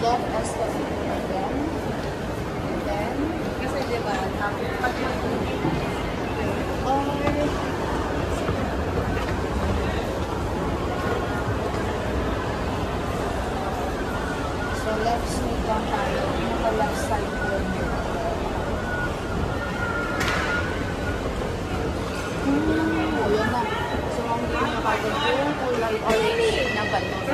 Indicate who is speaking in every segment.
Speaker 1: left as the again. And then, kasi diba, pag so left snake lang tayo. Naka-left side po. Ayan na. So, ang pinakagod po yung kulay orange na balon.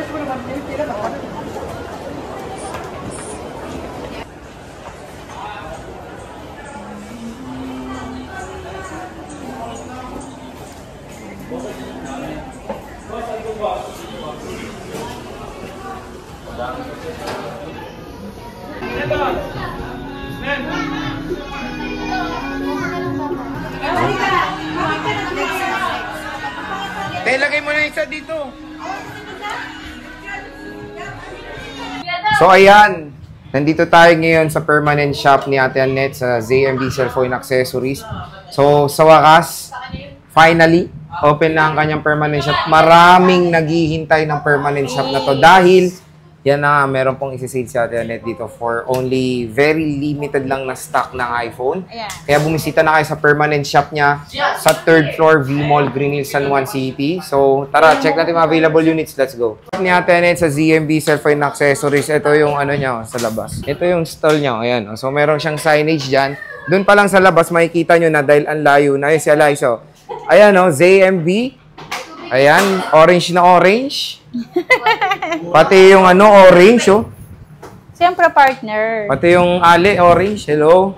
Speaker 2: Lagay mo na isa dito. So ayan, nandito tayo ngayon sa permanent shop ni Ate Annette sa ZMB Cellphone Accessories. So sa wakas, finally, open na ang kanyang permanent shop. Maraming naghihintay ng permanent shop na to dahil yan na, meron pong isi-sale si Ate Annette dito for only very limited lang na stock ng iPhone.
Speaker 1: Ayan.
Speaker 2: Kaya bumisita na kayo sa permanent shop niya sa 3rd floor V-Mall, Green Hills, San Juan City. So tara, check natin mga available units. Let's go. Ni Ate Annette sa ZMB Cellphone Accessories. Ito yung ano niya sa labas. Ito yung stall niya. Ayan. So meron siyang signage dyan. Doon pa lang sa labas, makikita nyo na dahil ang layo na. Ayan si Alaiso. Ayan o, ZMB. Ayan, orange na orange. Pati yung ano, orange, oh.
Speaker 1: Siyempre, partner.
Speaker 2: Pati yung ali, orange. Hello.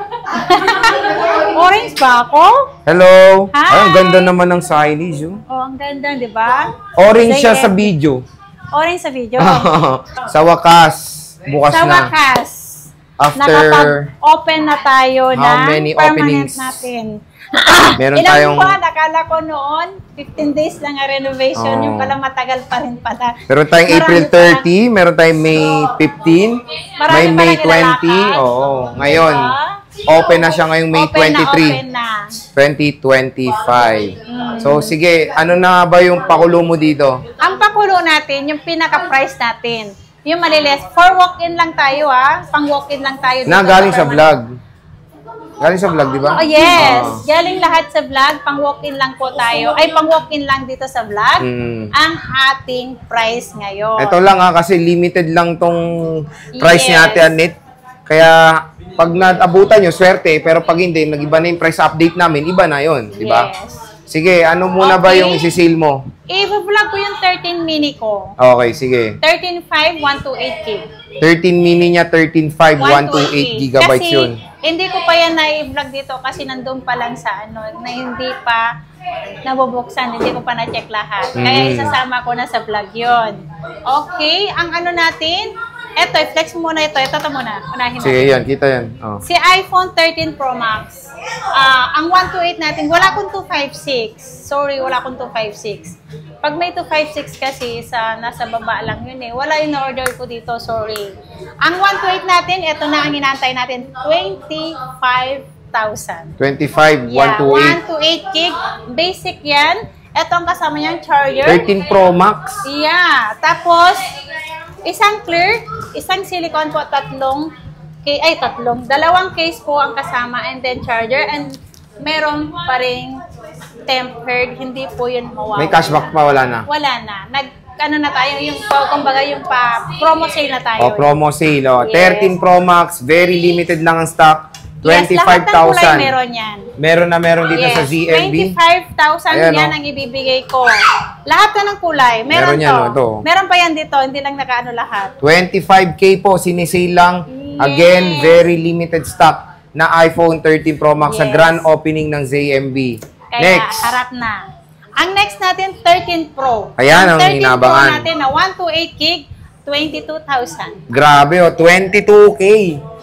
Speaker 1: Orange ba ako?
Speaker 2: Hello.
Speaker 1: Hi.
Speaker 2: Ay, ang ganda naman ng signage, oh.
Speaker 1: Oh, ang ganda, di ba?
Speaker 2: Orange siya sa video.
Speaker 1: Orange sa video.
Speaker 2: Sa wakas, bukas
Speaker 1: sa
Speaker 2: na.
Speaker 1: wakas,
Speaker 2: After
Speaker 1: nakapag-open na tayo
Speaker 2: how
Speaker 1: na
Speaker 2: many
Speaker 1: permanent
Speaker 2: openings?
Speaker 1: natin.
Speaker 2: Meron
Speaker 1: Ilang
Speaker 2: tayong
Speaker 1: buwan? Akala ko noon, 15 days lang ang renovation.
Speaker 2: Oh.
Speaker 1: Yung pala matagal pa rin pala.
Speaker 2: Meron tayong April 30, meron tayong May 15, may May 20. Oo, ngayon. Open na siya ngayong May 23, 2025. So, sige, ano na ba yung pakulo mo dito?
Speaker 1: Ang pakulo natin, yung pinaka-price natin, yung malilis, for walk-in lang tayo pang walk-in lang tayo.
Speaker 2: Na galing sa vlog. Galing sa vlog, di ba?
Speaker 1: Oh, yes. Galing lahat sa vlog. Pang walk-in lang po tayo. Ay, pang walk-in lang dito sa vlog. Ang ating price ngayon.
Speaker 2: Ito lang kasi limited lang tong price ni Ate Annette. Kaya, pag naabutan nyo, swerte. Pero pag hindi, nag-iba na yung price update namin, iba na yon, di ba?
Speaker 1: Yes.
Speaker 2: Sige, ano muna ba yung isi-sale mo?
Speaker 1: I-vlog ko yung 13 mini ko.
Speaker 2: Okay, sige.
Speaker 1: 13.5, 128 gig.
Speaker 2: 13 mini niya, 13.5, 128 gigabytes
Speaker 1: kasi,
Speaker 2: yun.
Speaker 1: Hindi ko pa yan na-vlog dito kasi nandun pa lang sa ano, na hindi pa nabubuksan, hindi ko pa na-check lahat. Kaya isasama ko na sa vlog yon. Okay, ang ano natin, eto, i-flex muna ito. Ito muna. Unahin natin.
Speaker 2: Sige, yan. Kita yan. Oh.
Speaker 1: Si iPhone 13 Pro Max. Ang 128 natin, wala akong 256. Sorry, wala akong 256. Pag may 256 kasi, nasa baba lang yun eh. Wala yung order ko dito, sorry. Ang 128 natin, ito na ang inantay natin, 25,000.
Speaker 2: 25,
Speaker 1: Yeah,
Speaker 2: 128.
Speaker 1: 128 gig. Basic yan. Ito ang kasama niyang charger.
Speaker 2: 13 Pro Max.
Speaker 1: Yeah. Tapos, isang clear, isang silicone po, dalawang case po ang kasama and then charger and meron pa ring tempered, hindi po yun mawawala.
Speaker 2: May cashback pa, wala na?
Speaker 1: Wala na. Ano na tayo, yung kumbaga yung promo sale na tayo.
Speaker 2: Oh, promo sale. Oh.
Speaker 1: Yes.
Speaker 2: 13 Pro Max, very limited lang ang stock. 25,000.
Speaker 1: Yes, lahat ng kulay meron yan.
Speaker 2: Meron dito sa ZMB.
Speaker 1: 25,000 yan ang ibibigay ko. Lahat na ng kulay. Meron
Speaker 2: yan,
Speaker 1: to. Meron pa yan dito, hindi lang nakaano lahat.
Speaker 2: 25K po, sinisale lang.
Speaker 1: Yes.
Speaker 2: Again, very limited stock na iPhone 13 Pro Max sa
Speaker 1: Yes.
Speaker 2: grand opening ng ZMB.
Speaker 1: Kaya
Speaker 2: Next.
Speaker 1: harap na. Ang next natin, 13 Pro.
Speaker 2: Ayan ang
Speaker 1: 13
Speaker 2: inabangan.
Speaker 1: Pro natin na 128 gig, 22,000.
Speaker 2: Grabe, 22K.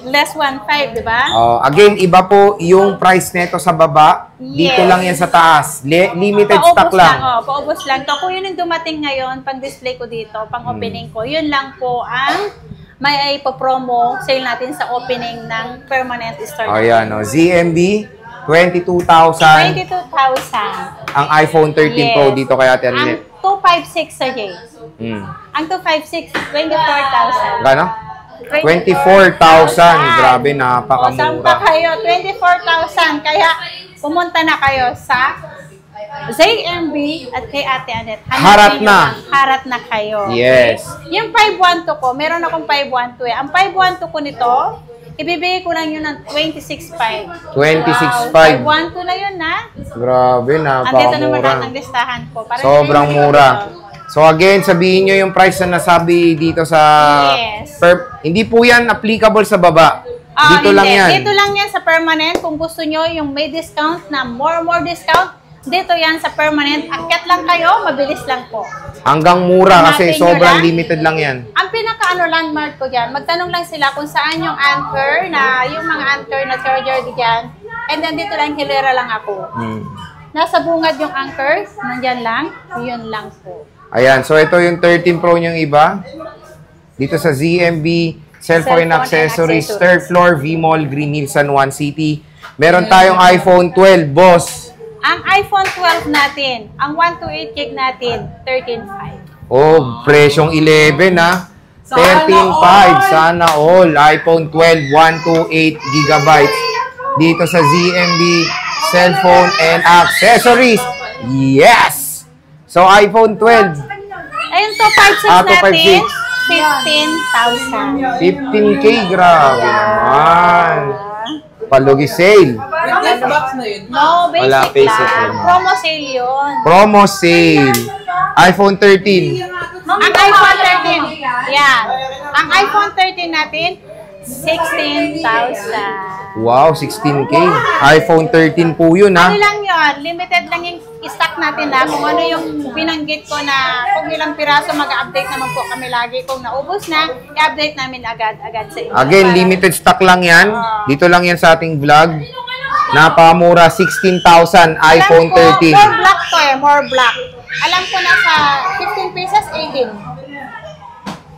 Speaker 1: Less 1.5, di ba?
Speaker 2: Again, iba po yung price nito sa baba.
Speaker 1: Yes.
Speaker 2: Dito lang yan sa taas. Limited stock lang.
Speaker 1: Paubos lang. Kung yun yung dumating ngayon, pang-display ko dito, pang-opening ko, yun lang po ang may ipopromo sale natin sa opening ng permanent store.
Speaker 2: Ayan, ZMB, 22,000.
Speaker 1: 22,000.
Speaker 2: Ang iPhone 13
Speaker 1: Yes.
Speaker 2: Pro dito kay Ate Annette.
Speaker 1: Ang 256 sa Jay. Ang 256, 24,000.
Speaker 2: Gano? 24,000. Grabe,
Speaker 1: O,
Speaker 2: napakamura.
Speaker 1: sampa kayo, 24,000. Kaya, pumunta na kayo sa ZMB at kay Ate Annette.
Speaker 2: Harat na.
Speaker 1: Harat na kayo.
Speaker 2: Yes.
Speaker 1: Yung 512 ko, meron akong 512 eh. Ang 512 ko nito, ibibigay ko lang yun ng 26,500.
Speaker 2: 26,500.
Speaker 1: 512 na yun, ha?
Speaker 2: Grabe,
Speaker 1: Andito naman lahat
Speaker 2: napakamura.
Speaker 1: ng listahan ko. Para
Speaker 2: Sobrang
Speaker 1: sa inyo
Speaker 2: mura.
Speaker 1: dito.
Speaker 2: So again, sabihin nyo yung price na nasabi dito sa...
Speaker 1: Yes.
Speaker 2: Hindi po yan applicable sa baba. Dito
Speaker 1: Hindi.
Speaker 2: lang yan.
Speaker 1: Dito lang yan sa permanent. Kung gusto nyo yung may discount na more discount, dito yan sa permanent. Akyat lang kayo, mabilis lang po.
Speaker 2: Hanggang mura kasi
Speaker 1: Hanapin nyo
Speaker 2: sobrang
Speaker 1: lang.
Speaker 2: limited lang yan.
Speaker 1: Ang landmark ko dyan, magtanong lang sila kung saan yung anchor na, yung mga anchor na charger dyan. And then dito lang, hilera lang ako. Nasa bungad yung anchor, nandyan lang, yun lang po.
Speaker 2: Ayan, so ito yung 13 Pro yung iba. Dito sa ZMB, Cellphone and Accessories, third floor, V-Mall, Green Hills, San Juan City. Meron tayong iPhone 12, boss.
Speaker 1: Ang iPhone 12 natin, ang 128 gig natin, 13.5.
Speaker 2: Oh, presyong 11 ha. 13.5, sana all. iPhone 12, 128 gigabytes. Dito sa ZMB, Cellphone and Accessories. Yes! So, iPhone 12.
Speaker 1: Ayun to, 5.6 natin,
Speaker 2: 15K,
Speaker 1: 15,000.
Speaker 2: grabe naman. Palugi sale.
Speaker 1: No,
Speaker 2: Wala,
Speaker 1: basic
Speaker 2: basic
Speaker 1: lang.
Speaker 2: lang.
Speaker 1: Promo sale yun.
Speaker 2: Promo sale. iPhone 13.
Speaker 1: Ang iPhone 13, yan. Ang iPhone 13 natin, 16,000.
Speaker 2: Wow, 16K. iPhone 13 po yun ha.
Speaker 1: Ano lang yun, limited lang yung stock natin na kung ano yung binanggit ko na kung ilang piraso mag-update naman po kami lagi. Kung naubos na, i-update namin agad-agad sa inyo.
Speaker 2: Again, limited stock lang yan. Dito lang yan sa ating vlog. Napakamura, 16,000 iPhone 13.
Speaker 1: More black to eh, more black. Alam ko na sa 15 pieces, 18.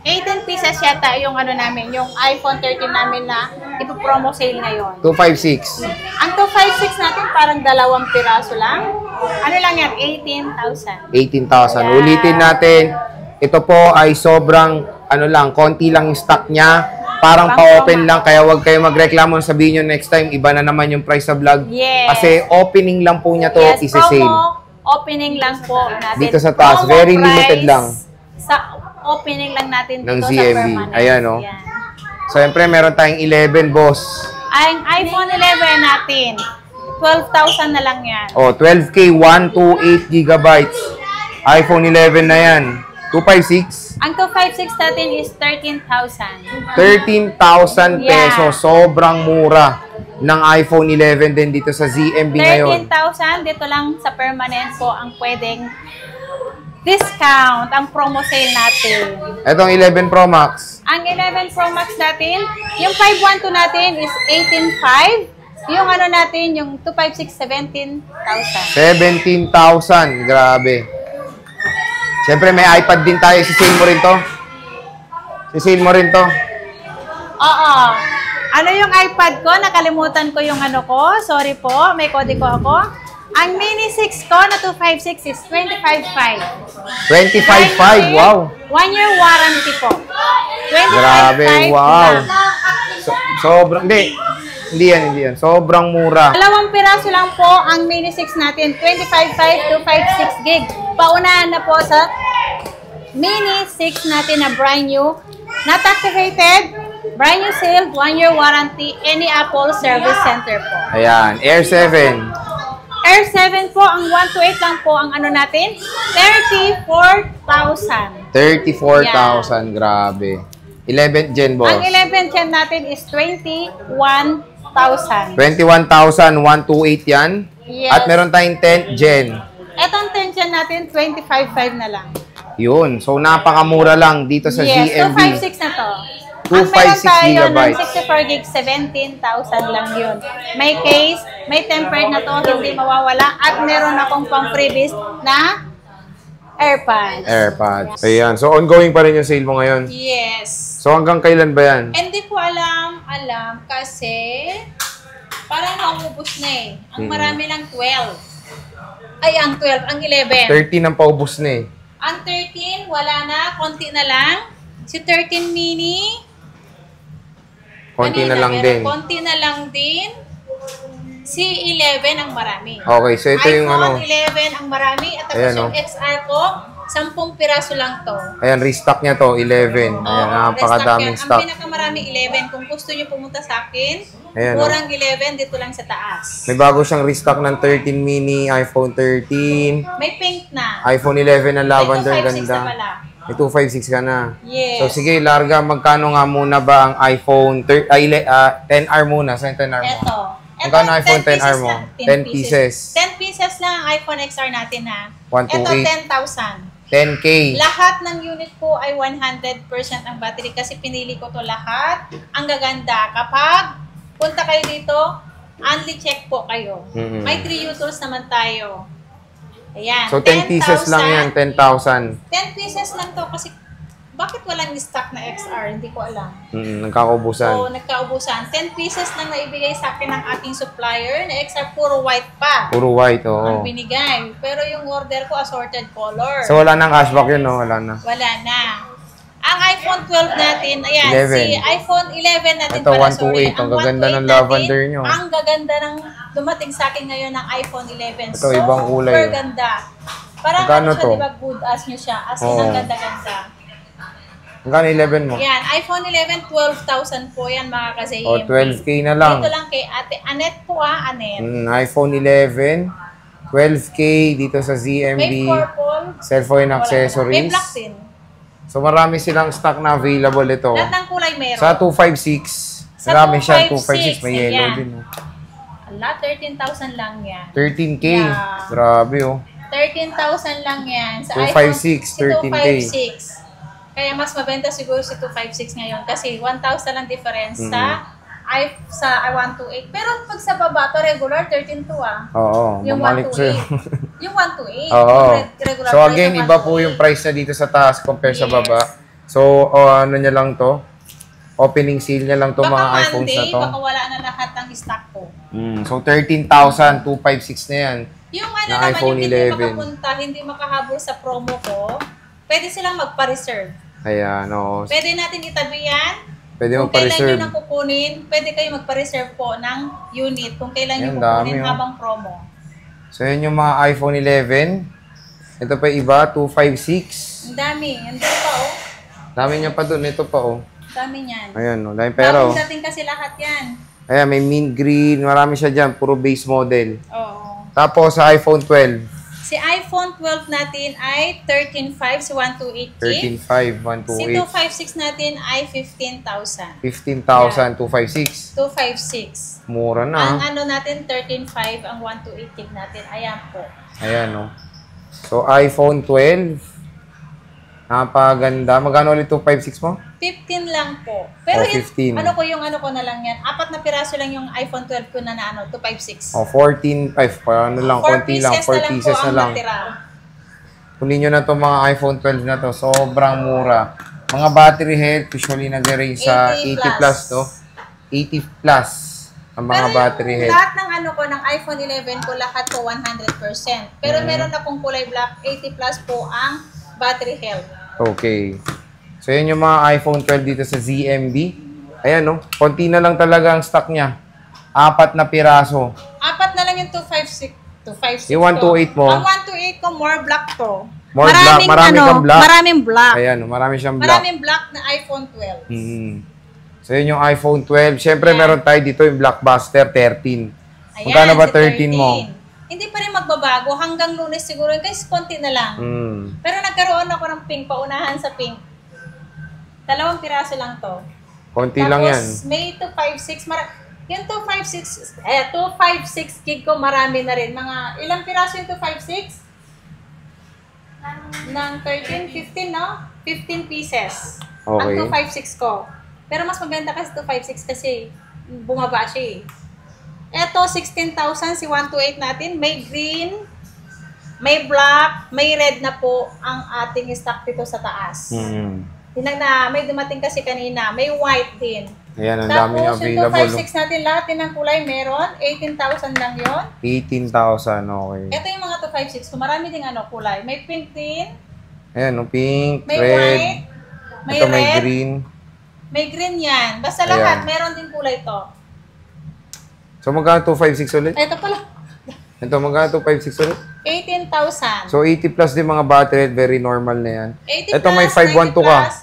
Speaker 1: 18 pieces yata yung ano namin, yung iPhone 13 namin na ipo-promo sale ngayon.
Speaker 2: 256.
Speaker 1: Ang 256 natin parang 2 piraso lang. Ano lang yan? 18,000.
Speaker 2: 18,000.
Speaker 1: Yeah.
Speaker 2: Ulitin natin. Ito po ay sobrang, ano lang, konti lang yung stock niya. Parang pa-open lang, kaya wag kayo magreklamo. Sabihin nyo next time, iba na naman yung price sa vlog.
Speaker 1: Yes.
Speaker 2: Kasi opening lang po niya to,
Speaker 1: Yes,
Speaker 2: isi-sale.
Speaker 1: promo, opening lang po natin.
Speaker 2: Dito sa taas,
Speaker 1: Promo
Speaker 2: very
Speaker 1: price
Speaker 2: limited lang.
Speaker 1: Sa opening lang natin
Speaker 2: Ng
Speaker 1: dito
Speaker 2: ZMB.
Speaker 1: sa permanent.
Speaker 2: Ayan, oh.
Speaker 1: Yan.
Speaker 2: Siyempre, meron tayong 11, boss.
Speaker 1: Ang iPhone 11 natin, 12,000 na lang yan.
Speaker 2: Oh, 12K, 128 gigabytes. iPhone 11 na yan. 256.
Speaker 1: Ang 256 natin is 13,000.
Speaker 2: 13,000
Speaker 1: Yeah.
Speaker 2: pesos. Sobrang mura ng iPhone 11 din dito sa ZMB ngayon.
Speaker 1: 13,000, dito lang sa permanent po ang pwedeng discount, ang promo sale natin.
Speaker 2: Etong 11 Pro Max.
Speaker 1: Ang 11 Pro Max natin, yung 512 natin is 18,500. Yung ano natin, yung 256, 17,000.
Speaker 2: 17,000. Grabe. Siyempre, may iPad din tayo. Sisale mo rin to? Sisale mo rin to?
Speaker 1: Oo. Ano yung iPad ko? Nakalimutan ko yung ano ko. Sorry po, may kode ko ako. Ang Mini 6 ko na 256 is 25,500.
Speaker 2: 25,500. Wow.
Speaker 1: 1 year warranty po. 25,500
Speaker 2: Grabe. Wow.
Speaker 1: lang.
Speaker 2: Sobrang, hindi yan. Sobrang mura.
Speaker 1: 2 piraso lang po ang Mini 6 natin. 25,500 to 56 gig. Paunahan na po sa Mini 6 natin na brand new. Not activated. Brand new sealed. 1 year warranty. Any Apple Service Center po.
Speaker 2: Ayan. Air 7.
Speaker 1: Air 7 po, ang 128 lang po ang ano natin, 34,000.
Speaker 2: 34,000. Grabe. 11 Gen, boss.
Speaker 1: Ang 11 gen natin is 21,000.
Speaker 2: 21,000, 128 yan.
Speaker 1: Yes.
Speaker 2: At meron tayong 10 Gen.
Speaker 1: Etong 10 gen natin, 25,500 na lang.
Speaker 2: Yun. So, napakamura lang dito sa
Speaker 1: Yes,
Speaker 2: ZMB.
Speaker 1: 256 na to.
Speaker 2: 256
Speaker 1: Ang meron tayo
Speaker 2: gigabytes.
Speaker 1: ng 64 gig, 17,000 lang yun. May case, may tempered na to, hindi mawawala. At meron akong pang freebies na AirPods.
Speaker 2: AirPods. Ayan. So, ongoing pa rin yung sale mo ngayon.
Speaker 1: Yes.
Speaker 2: So, hanggang kailan ba yan?
Speaker 1: Hindi ko alam kasi parang naubos na eh. Ang marami lang 12. Ay, ang 12, ang 11.
Speaker 2: 13 ang paubos na eh.
Speaker 1: Ang 13, wala na, konti na lang. Si 13 mini,
Speaker 2: Konti na
Speaker 1: Kanina,
Speaker 2: lang
Speaker 1: pero
Speaker 2: din.
Speaker 1: konti na lang din. C11 ang marami.
Speaker 2: Okay, so ito yung
Speaker 1: iPhone
Speaker 2: ano.
Speaker 1: 11 ang marami. At tapos
Speaker 2: Ayan,
Speaker 1: yung XR ko, 10 piraso lang to.
Speaker 2: Ayan, restock niya to, 11. Ayan,
Speaker 1: Oo,
Speaker 2: napakadaming
Speaker 1: restock yan.
Speaker 2: stock.
Speaker 1: Ang pinakamarami 11. Kung gusto nyo pumunta sa akin,
Speaker 2: Ayan,
Speaker 1: murang 11 dito lang sa taas.
Speaker 2: May bago siyang restock ng 13 mini, iPhone 13,
Speaker 1: May pink na.
Speaker 2: iPhone 11 na lavender,
Speaker 1: May 256
Speaker 2: ganda.
Speaker 1: na pala.
Speaker 2: May 256 ka na.
Speaker 1: Yes.
Speaker 2: So sige, larga, magkano nga muna ba ang iPhone 10R muna? Saan 10R mo?
Speaker 1: Ito.
Speaker 2: Magkano iPhone
Speaker 1: 10
Speaker 2: 10R mo? 10 pieces.
Speaker 1: 10 pieces lang ang iPhone XR natin ha.
Speaker 2: 128.
Speaker 1: Ito 10,000.
Speaker 2: 10K.
Speaker 1: Lahat ng unit ko ay 100% ang battery kasi pinili ko to lahat. Ang gaganda. Kapag punta kayo dito, only check po kayo.
Speaker 2: Mm-mm.
Speaker 1: May 3 users naman tayo. Ayan.
Speaker 2: So 10 pieces lang yan, 10,000.
Speaker 1: 10 pieces lang to kasi bakit walang stock na XR? Hindi ko alam.
Speaker 2: Nagkakaubusan.
Speaker 1: So, nagkaubusan. 10 pieces lang naibigay sa akin ng ating supplier na XR puro white pa.
Speaker 2: Puro white,
Speaker 1: Ang
Speaker 2: oo.
Speaker 1: binigay. Pero yung order ko, assorted color.
Speaker 2: So wala nang cashback yun, no? Wala na.
Speaker 1: Wala na. Ang iPhone 12 natin, ayan,
Speaker 2: 11.
Speaker 1: si iPhone 11 natin
Speaker 2: Ito,
Speaker 1: pala,
Speaker 2: 128. Ang gaganda
Speaker 1: 128
Speaker 2: ng lavender
Speaker 1: natin,
Speaker 2: nyo.
Speaker 1: Ang gaganda ng dumating sa akin ngayon ng iPhone 11.
Speaker 2: Ito, ibang kulay,
Speaker 1: Super
Speaker 2: oh.
Speaker 1: ganda. Parang
Speaker 2: Magkano
Speaker 1: ano siya,
Speaker 2: to?
Speaker 1: diba, good as nyo siya. As in,
Speaker 2: Oo.
Speaker 1: ang ganda-ganda.
Speaker 2: Magkano 11 mo?
Speaker 1: Yan, iPhone 11, 12,000 po yan mga kasi.
Speaker 2: O, 12K na lang.
Speaker 1: Dito lang kay Ate Anet po Anet.
Speaker 2: iPhone 11, 12K dito sa
Speaker 1: May
Speaker 2: ZMB.
Speaker 1: purple.
Speaker 2: Cellphone
Speaker 1: Wala na.
Speaker 2: accessories.
Speaker 1: May black din.
Speaker 2: So marami silang stock na available ito.
Speaker 1: Lahat ng kulay meron.
Speaker 2: Sa 256.
Speaker 1: Sa
Speaker 2: Marami siya,
Speaker 1: 256,
Speaker 2: 256. May yellow
Speaker 1: ayan.
Speaker 2: din. Oh.
Speaker 1: Ala, 13,000 lang yan.
Speaker 2: 13K.
Speaker 1: Yeah.
Speaker 2: Grabe oh.
Speaker 1: 13,000 lang yan. Sa
Speaker 2: 256,
Speaker 1: iPhone, si
Speaker 2: 13K.
Speaker 1: 256. Kaya mas mabenta siguro si 256 ngayon kasi 1,000 lang difference sa 128. Pero pag sa baba to regular 13,2 ah.
Speaker 2: Oo,
Speaker 1: Yung
Speaker 2: mamalik sa'yo.
Speaker 1: 128. Yung 128.
Speaker 2: Oo.
Speaker 1: Yung regular
Speaker 2: So
Speaker 1: price
Speaker 2: again,
Speaker 1: ng
Speaker 2: iba po
Speaker 1: 128.
Speaker 2: yung price na dito sa taas compare sa
Speaker 1: Yes.
Speaker 2: baba. So ano niya lang to? Opening sale niya lang to mga
Speaker 1: Baka
Speaker 2: iPhones
Speaker 1: Monday,
Speaker 2: na to.
Speaker 1: baka wala na lahat ng stock ko.
Speaker 2: So 13,000, 256 na yan.
Speaker 1: Yung ano
Speaker 2: Na
Speaker 1: naman,
Speaker 2: iPhone
Speaker 1: yung hindi
Speaker 2: 11.
Speaker 1: makapunta, hindi makahabol sa promo ko, pwede silang magpa-reserve.
Speaker 2: Ayan, oo.
Speaker 1: Pwede natin itabi yan.
Speaker 2: Pwede mo
Speaker 1: Kung kailan
Speaker 2: pa-reserve.
Speaker 1: nyo nang kukunin, pwede kayo magpa-reserve po ng unit kung kailan nyo
Speaker 2: Ayan,
Speaker 1: kukunin
Speaker 2: dami, oh.
Speaker 1: habang promo.
Speaker 2: So yan yung mga iPhone 11. Ito pa iba, 256.
Speaker 1: Ang dami. Andun pa oh.
Speaker 2: Dami niya pa dun. Ito pa oh.
Speaker 1: Ang dami niyan.
Speaker 2: Ayan oh. Dami pero.
Speaker 1: Bagong dating kasi lahat yan.
Speaker 2: Ayan, may mint green. Marami siya dyan. Puro base model.
Speaker 1: Oo.
Speaker 2: Tapos sa iPhone 12.
Speaker 1: Si iPhone 12 natin ay 13.5 si 128K.
Speaker 2: 13.5,
Speaker 1: Si
Speaker 2: 128.
Speaker 1: 256 natin ay 15,000.
Speaker 2: 15,000, 256.
Speaker 1: 256.
Speaker 2: Mura na.
Speaker 1: Ang
Speaker 2: ah.
Speaker 1: ano natin, 13.5 ang 128 gig natin. Ayan po.
Speaker 2: Ayan oh. So iPhone 12. Napaganda. Magkano ulit 256 mo?
Speaker 1: 15 lang po. Pero
Speaker 2: Oh, 15.
Speaker 1: ano ko yung ano ko na lang yan. 4 na piraso lang yung iPhone 12 ko na ano, 256.
Speaker 2: Oh, 14. Ay, ano lang,
Speaker 1: 4
Speaker 2: konti lang. 4 pieces
Speaker 1: po
Speaker 2: na
Speaker 1: ang
Speaker 2: lang.
Speaker 1: natira.
Speaker 2: Kunin nyo na itong mga iPhone 12 na to. Sobrang mura. Mga battery health, usually nag-range sa
Speaker 1: 80
Speaker 2: 80 plus to. 80 plus ang mga
Speaker 1: Pero
Speaker 2: battery
Speaker 1: yung
Speaker 2: health.
Speaker 1: lahat ng ano ko, ng iPhone 11 ko, lahat po 100%. Pero meron akong kulay black, 80 plus po ang battery health.
Speaker 2: Okay. So, yan yung mga iPhone 12 dito sa ZMB. Ayan, no? Konti na lang talaga ang stock niya. 4 na piraso.
Speaker 1: 4 na lang yung 256. 256
Speaker 2: Yung 128 mo?
Speaker 1: Ang 128 ko, more black to.
Speaker 2: More black. Marami kang black.
Speaker 1: Maraming black.
Speaker 2: Ayan, no? Marami siyang black.
Speaker 1: Maraming black na iPhone 12.
Speaker 2: So, yun yung iPhone 12. Siyempre, meron tayo dito yung Blockbuster 13.
Speaker 1: Ayan,
Speaker 2: Magkano ba
Speaker 1: si
Speaker 2: 13 mo?
Speaker 1: Hindi pa rin magbabago. Hanggang Lunes siguro. Guys, konti na lang. Pero nagkaroon ako ng pink. Paunahan sa pink. 2 piraso lang to.
Speaker 2: Konti lang yan.
Speaker 1: Tapos, may 256. Yung 256 gig ko, marami na rin. Mga, ilang piraso yung 256? Ng 13, 15, no? 15 pieces.
Speaker 2: Okay.
Speaker 1: Ang 256 ko. Pero mas maganda kasi 256 kasi bumaba siya eh. Eto, 16,000 si 128 natin. May green, may black, may red na po ang ating stock dito sa taas. Tinag na, may dumating kasi kanina. May white din.
Speaker 2: Ayan, ang dami niya
Speaker 1: Tapos
Speaker 2: available.
Speaker 1: yung 256 natin, lahat din ng kulay meron. 18,000 lang yon.
Speaker 2: 18,000, okay.
Speaker 1: Ito yung mga 256. So, marami ding ano, kulay. May pink din.
Speaker 2: Ayan, no, pink,
Speaker 1: May
Speaker 2: red.
Speaker 1: white. May
Speaker 2: Ito may
Speaker 1: red.
Speaker 2: green.
Speaker 1: May green yan. Basta
Speaker 2: Ayan.
Speaker 1: lahat, meron din kulay to.
Speaker 2: So, magkano 256 ulit?
Speaker 1: Ito pala.
Speaker 2: Ito, magkano 256 ulit?
Speaker 1: 18,000.
Speaker 2: So, 80 plus din mga battery. Very normal na yan.
Speaker 1: 80
Speaker 2: Ito,
Speaker 1: plus,
Speaker 2: may 512 ka.
Speaker 1: plus.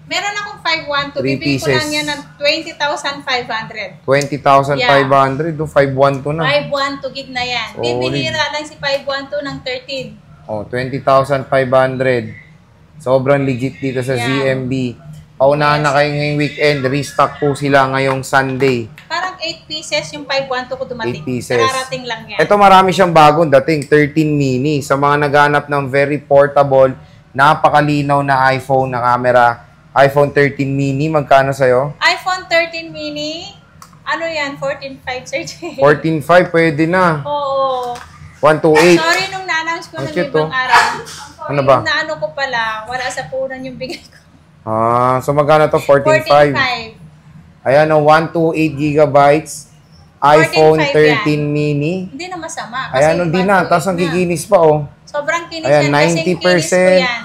Speaker 1: Meron akong 512.
Speaker 2: Three
Speaker 1: Bibili ko
Speaker 2: pieces.
Speaker 1: lang yan ng 20,500.
Speaker 2: 20,500. Do 512 na.
Speaker 1: 512 gig na yan.
Speaker 2: Solid.
Speaker 1: Bibihira lang si 512 ng 13.
Speaker 2: Oh, 20,500. Sobrang legit dito sa
Speaker 1: Yan.
Speaker 2: ZMB. Paunahan na kayo ngayong weekend. Restock po sila ngayong Sunday.
Speaker 1: Parang 8 pieces yung 512 ko dumating.
Speaker 2: 8 pieces.
Speaker 1: Kararating lang yan.
Speaker 2: Ito marami siyang bagong dating. 13 mini. Sa mga naghanap ng very portable, napakalinaw na iPhone na camera. iPhone 13 mini. Magkano sa'yo?
Speaker 1: iPhone 13 mini. Ano yan? 14.5 search.
Speaker 2: 14.5 pwede na.
Speaker 1: Oo.
Speaker 2: 128.
Speaker 1: Sorry nung na-announce ko
Speaker 2: Ang
Speaker 1: ng
Speaker 2: cute,
Speaker 1: ibang
Speaker 2: oh.
Speaker 1: araw.
Speaker 2: Ano ba?
Speaker 1: Yung naano ko pala, wala sa punan yung bigay ko.
Speaker 2: So magkano to? 14.5.
Speaker 1: 14.5.
Speaker 2: Ayan o, 128 gigabytes. iPhone
Speaker 1: 14.5
Speaker 2: 13 mini.
Speaker 1: Hindi na masama.
Speaker 2: Ayan, hindi na. Tapos ang kikinis pa, oh.
Speaker 1: Sobrang kinis
Speaker 2: Ayan,
Speaker 1: yan. Kasing kinis ko
Speaker 2: 90%.
Speaker 1: yan.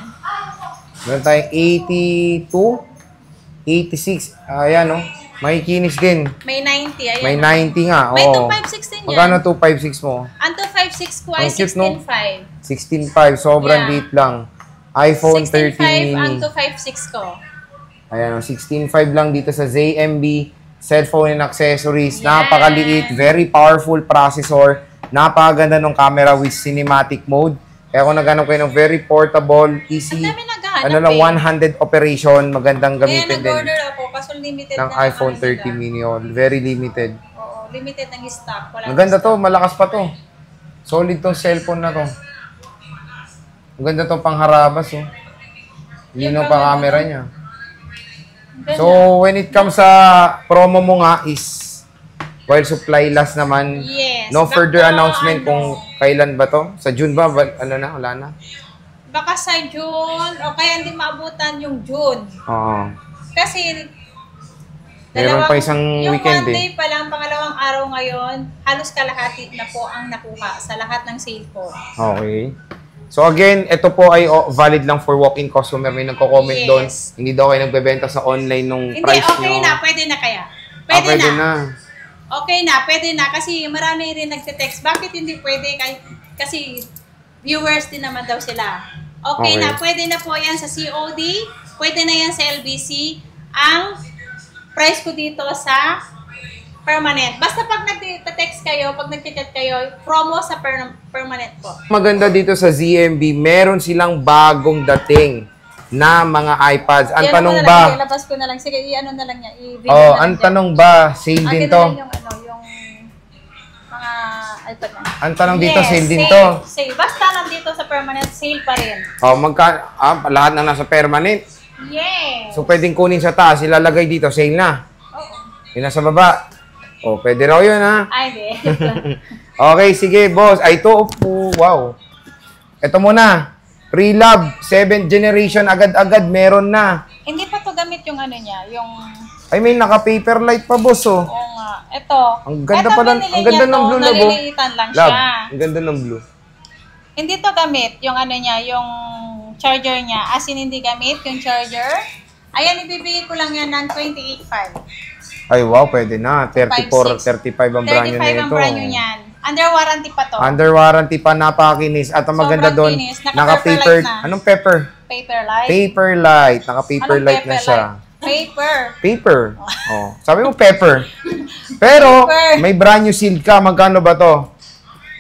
Speaker 2: Meron tayong 82, 86. Ayan, oh. May kinis din.
Speaker 1: May 90. Ayan.
Speaker 2: May 90 nga,
Speaker 1: May
Speaker 2: oo.
Speaker 1: 256 din yan.
Speaker 2: Magkano 256 mo?
Speaker 1: Ang 256 ko ay
Speaker 2: Ang cute, no?
Speaker 1: 16.5.
Speaker 2: 16.5. Sobrang
Speaker 1: Yeah.
Speaker 2: liit lang. iPhone 13
Speaker 1: 16.5 ang
Speaker 2: mini.
Speaker 1: 256 ko.
Speaker 2: Ayan, 16.5 lang dito sa ZMB. Cellphone and accessories.
Speaker 1: Yes.
Speaker 2: Napakaliit. Very powerful processor. Napakaganda ng camera with cinematic mode. Kaya kung naghanap kayo ng very portable, easy,
Speaker 1: Ang dami naghahanap
Speaker 2: ano lang, one-handed operation, magandang
Speaker 1: Kaya
Speaker 2: gamitin din
Speaker 1: nag-order ako kasi limited
Speaker 2: ng
Speaker 1: na
Speaker 2: iPhone 13 mini. Oh. Very limited.
Speaker 1: Oo, limited ng stock. Wala
Speaker 2: Maganda
Speaker 1: stock.
Speaker 2: to, malakas pa to. Solid tong cellphone na to. Maganda tong pangharabas, oh. Linaw pa camera niya.
Speaker 1: Ganda.
Speaker 2: So, when it comes sa promo mo nga is, while supply last naman,
Speaker 1: Yes.
Speaker 2: no further
Speaker 1: Baka,
Speaker 2: announcement kung kailan ba to? Sa June ba? Ano na? Wala na?
Speaker 1: Baka sa June o kaya hindi maabutan yung June.
Speaker 2: Oo.
Speaker 1: Kasi
Speaker 2: Meron pa isang
Speaker 1: yung
Speaker 2: weekend
Speaker 1: Monday
Speaker 2: eh.
Speaker 1: pa lang, pangalawang araw ngayon, halos kalahati na po ang nakuha sa lahat ng sale ko.
Speaker 2: Okay. So again, ito po ay valid lang for walk-in customer. May nagko-comment
Speaker 1: Yes.
Speaker 2: doon. Hindi daw kayo nagbebenta sa online nung
Speaker 1: Hindi,
Speaker 2: price
Speaker 1: okay
Speaker 2: nyo.
Speaker 1: na, pwede na kaya.
Speaker 2: Pwede
Speaker 1: Pwede,
Speaker 2: na.
Speaker 1: Okay na, pwede na. Kasi marami rin nagte-text. Bakit hindi pwede? Kasi viewers din naman daw sila. Okay,
Speaker 2: Okay.
Speaker 1: na, pwede na po yan sa COD. Pwede na yan sa LBC. Ang price ko dito sa permanent. Basta pag nagte-text kayo, pag nagte-chat kayo, promo sa permanent po.
Speaker 2: Maganda dito sa ZMB, meron silang bagong dating na mga iPads. Ang
Speaker 1: I-ano
Speaker 2: tanong
Speaker 1: ko na
Speaker 2: ba?
Speaker 1: lang, ilabas ko na lang. Sige, i-ano na lang niya. I-video
Speaker 2: Oh,
Speaker 1: na lang
Speaker 2: ang
Speaker 1: dyan.
Speaker 2: tanong ba, sale din
Speaker 1: Akin na
Speaker 2: to?
Speaker 1: lang yung yung mga iPad na.
Speaker 2: Ang tanong dito,
Speaker 1: Yes,
Speaker 2: sale din
Speaker 1: sale,
Speaker 2: to?
Speaker 1: Sale. Basta nandito sa permanent, sale pa rin.
Speaker 2: Oh, lahat na nasa permanent.
Speaker 1: Yes.
Speaker 2: So, pwedeng kunin sa taas, ilalagay dito, sale na.
Speaker 1: Oo.
Speaker 2: Yun na sa baba. Oh, pwede raw yun, ha?
Speaker 1: Ay, di.
Speaker 2: Okay, sige, boss. Ay, ito, wow. Ito muna. Pre-love, 7th generation, agad-agad, meron na.
Speaker 1: Hindi pa to gamit yung ano niya, yung...
Speaker 2: Ay, may naka-paper light pa, boss, oh.
Speaker 1: Oo nga. Ito.
Speaker 2: Ang ganda
Speaker 1: Ito,
Speaker 2: pala,
Speaker 1: binili
Speaker 2: ang ganda
Speaker 1: niya
Speaker 2: ng
Speaker 1: to,
Speaker 2: blue, love, oh.
Speaker 1: naliliitan lang
Speaker 2: Love,
Speaker 1: siya.
Speaker 2: ang ganda ng blue.
Speaker 1: Hindi to gamit yung ano niya, yung charger niya. As in, hindi gamit yung charger. Ayan, ibibigay ko lang yan ng 28.5.
Speaker 2: Ay, wow, pwede na. 34,
Speaker 1: 5.6.
Speaker 2: 35 ang brand
Speaker 1: 35
Speaker 2: new
Speaker 1: ang
Speaker 2: nito.
Speaker 1: brand new niyan. Under warranty pa to.
Speaker 2: Under warranty pa, napakinis. At ang maganda
Speaker 1: Sobrang
Speaker 2: doon,
Speaker 1: kinis.
Speaker 2: naka-paper,
Speaker 1: Naka-paper light na.
Speaker 2: anong pepper?
Speaker 1: Paper light.
Speaker 2: Paper light. Naka-paper
Speaker 1: Anong
Speaker 2: light na
Speaker 1: paper
Speaker 2: siya.
Speaker 1: light? Paper.
Speaker 2: Paper. Oh. Sabi mo pepper. Pero,
Speaker 1: Paper.
Speaker 2: may brand new sealed ka. Magkano ba to?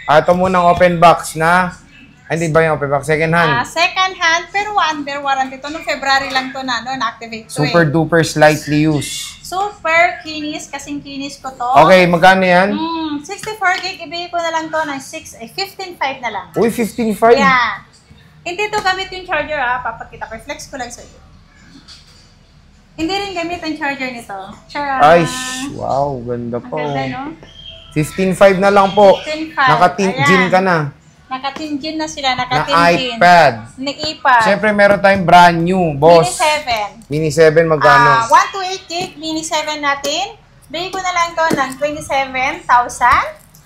Speaker 2: Ito muna ang open box na, hindi ba yung open box? Second hand.
Speaker 1: Second hand, pero under warranty to. Noong February lang to na-activate to
Speaker 2: Super
Speaker 1: eh.
Speaker 2: duper slightly used.
Speaker 1: Super kinis, kasing kinis ko to.
Speaker 2: Okay, magkano yan?
Speaker 1: 64 gig, ibigay ko na lang to ng 15.5 na lang.
Speaker 2: Uy, 15.5.
Speaker 1: Yeah. Hindi to gamit yung charger papakita ko. Flex ko lang sa iyo. Hindi rin gamit ang charger nito.
Speaker 2: Ay, wow, ganda pa.
Speaker 1: Ang ganda,
Speaker 2: Oh.
Speaker 1: no?
Speaker 2: 15.5 na lang po.
Speaker 1: 15.5.
Speaker 2: Naka-gin
Speaker 1: Ayan.
Speaker 2: ka na.
Speaker 1: Naka-tin-gin na sila.
Speaker 2: Na
Speaker 1: Naka-tin-gin.
Speaker 2: iPad.
Speaker 1: Na iPad.
Speaker 2: Siyempre, meron tayong brand new, boss.
Speaker 1: Mini 7.
Speaker 2: Mini 7, magkano?
Speaker 1: 128 gig, Mini 7 natin. Bigay ko na lang to ng 27,000.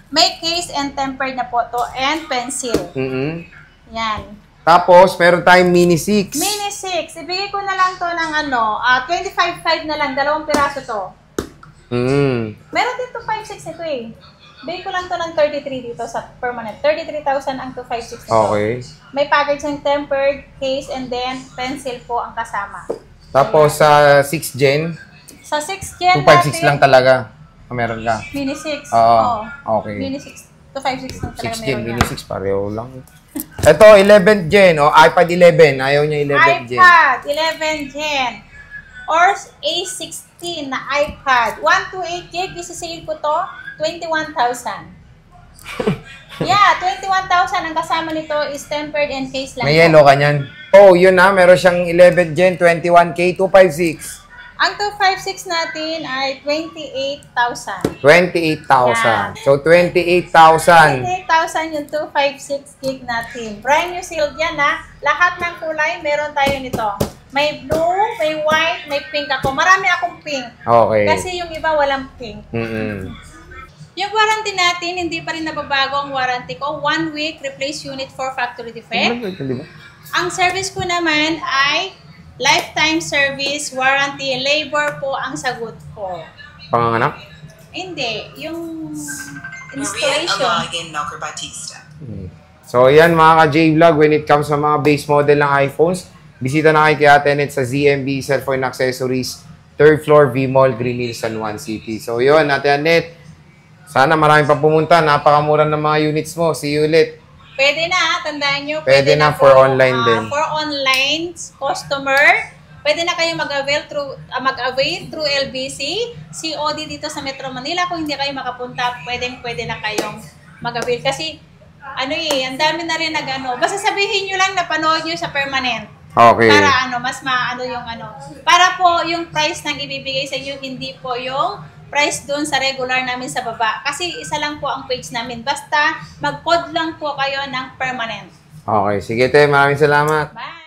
Speaker 1: May case and tempered na po to and pencil.
Speaker 2: Mm-hmm.
Speaker 1: Yan.
Speaker 2: Tapos, meron tayong Mini 6.
Speaker 1: Mini 6. Ibigay ko na lang to ng 25.5 na lang. 2 piraso to. Meron din to 5.6 ito eh. Bigay ko lang to ng 33 dito sa permanent. 33,000 ang 256 nito.
Speaker 2: Okay.
Speaker 1: May package ng tempered case and then pencil po ang kasama.
Speaker 2: Tapos, sa 6 Gen,
Speaker 1: Sa 6 Gen
Speaker 2: 256 lang talaga. Meron ka.
Speaker 1: Mini 6.
Speaker 2: Oo. Okay.
Speaker 1: Mini 6. 256 lang talaga
Speaker 2: 6 Gen,
Speaker 1: meron
Speaker 2: Mini 6, pareho lang. Ito, 11th Gen, iPad 11. Ayaw niya 11th Gen.
Speaker 1: iPad 11 Gen. Or A16 na iPad. 128 gig, isisale ko to, 21,000. Yeah, 21,000 ang kasama nito is tempered and case lang.
Speaker 2: May yellow ka niyan. Oh, yun na. Meron siyang 11th Gen, 21K, 256.
Speaker 1: Ang 256 natin ay 28,000.
Speaker 2: 28,000. So, 28,000.
Speaker 1: 28,000 yung 256 gig natin. Brand new sealed yan ha. Lahat ng kulay, meron tayo nito. May blue, may white, may pink ako. Marami akong pink.
Speaker 2: Okay.
Speaker 1: Kasi yung iba walang pink. Yung warranty natin, hindi pa rin nababago ang warranty ko. 1 week, replace unit for factory defect. Ang service ko naman ay lifetime service, warranty, labor po ang sagot ko.
Speaker 2: Panganganak?
Speaker 1: Hindi, yung installation.
Speaker 2: So, yan mga ka-J-Vlog, when it comes sa mga base model ng iPhones, bisita na kayo kay Ate Net sa ZMB Cellphone Accessories, 3rd floor, V-Mall, Green Hills, San Juan City. So, yun, Ate Net, sana marami pa pumunta. Napakamura ng mga units mo. See you ulit.
Speaker 1: Pwede na, tandaan nyo.
Speaker 2: Pwede na for online din.
Speaker 1: For online customer, pwede na kayo mag-avail through LBC. COD dito sa Metro Manila. Kung hindi kayo makapunta, pwede na kayong mag-avail. Kasi, ang dami na rin basta sabihin nyo lang na panood nyo sa permanent.
Speaker 2: Okay.
Speaker 1: Para mas para po yung price nang ibibigay sa inyo, hindi po yung price doon sa regular namin sa baba. Kasi isa lang po ang page namin. Basta mag-code lang po kayo ng permanent.
Speaker 2: Okay. Sige, te. Maraming salamat.
Speaker 1: Bye!